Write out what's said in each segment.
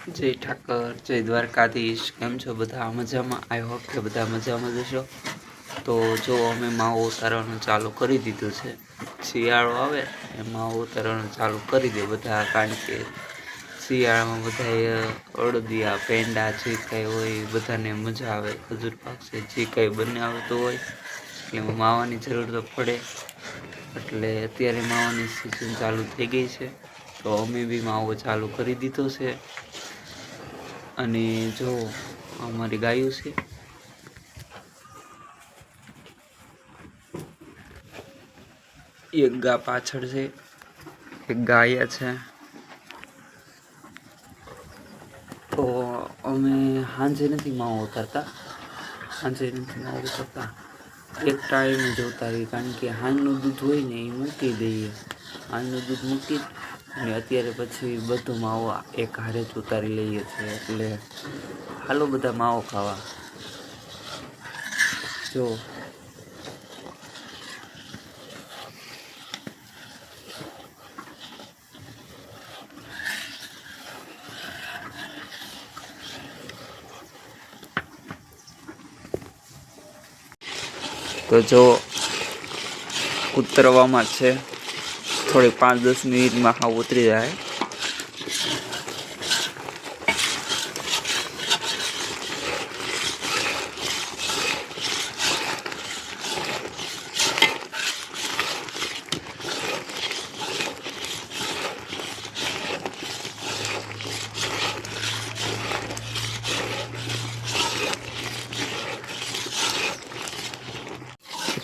જય ઠાકર, જય દ્વારકાધીશ। કેમ છો બધા? મજામાં? આઈ હોપ કે બધા મજામાં જશો। તો જો અમે માવો ઉતારવાનું ચાલુ કરી દીધું છે। શિયાળો આવે એ માવો ઉતારવાનું ચાલુ કરી દે બધા, કારણ કે શિયાળામાં બધાએ અડદિયા પેંડા જે કંઈ હોય એ બધાને મજા આવે। ખજૂર પાક છે જે કંઈ બનાવતું હોય એટલે માવાની જરૂર તો પડે, એટલે અત્યારે માવાની સિઝન ચાલુ થઈ ગઈ છે। તો અમે બી માવો ચાલુ કરી દીધો છે। અને જો અમારી ગાયું છે, એક ગા પાછળ છે, એક ગાય છે। તો અમે સાંજે નથી માવો ઉતારતા, એક ટાઈમ જ ઉતારીએ, કારણ કે સાંજનું દૂધ હોય ને એ મૂકી દઈએ। સાંજનું દૂધ મૂકી અને અત્યારે પછી બધો માવો એક હારે જ ઉતારી લઈએ છીએ। એટલે હાલો બધા માવો ખાવા। જો તો જો ઉતરવામાં છે, થોડી 5-10 મિનિટમાં હા ઉતરી જાય।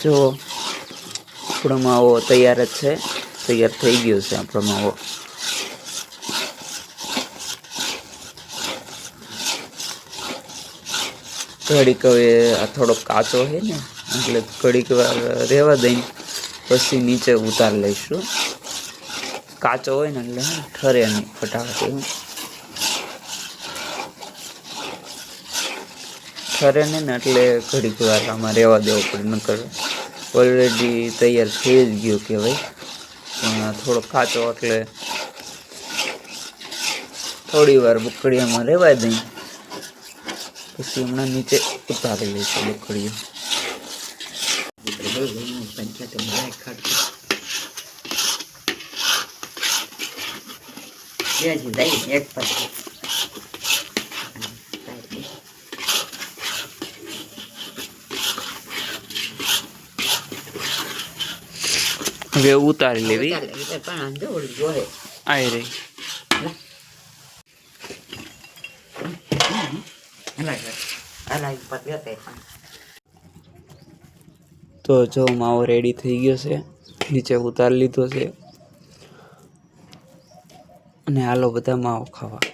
જો આપણો માવો તૈયાર જ છે, તૈયાર થઈ ગયો છે આપણો માવો। ઘડીક હવે આ થોડો કાચો છે ને, એટલે ઘડીક વાર રહેવા દઈને પછી નીચે ઉતાર લઈશું। કાચો હોય ને એટલે ઠરે નહીં ફટાફટ, ઠરે નહીં ને એટલે ઘડીક વાર આમાં રહેવા દેવો પડે, નકર ઓલરેડી તૈયાર થઈ જ ગયું કહેવાય। પણ થોડો કાચો એટલે થોડી વાર બકડીયામાં રહેવા દઈ, પછી હમણાં નીચે ઉતારી લઈશું બકડીયું। હવે ઉતારી લેવી આઈ રહી। તો જો માવો રેડી થઈ ગયો છે, નીચે ઉતારી લીધો છે, અને હાલો બધા માવો ખાવા।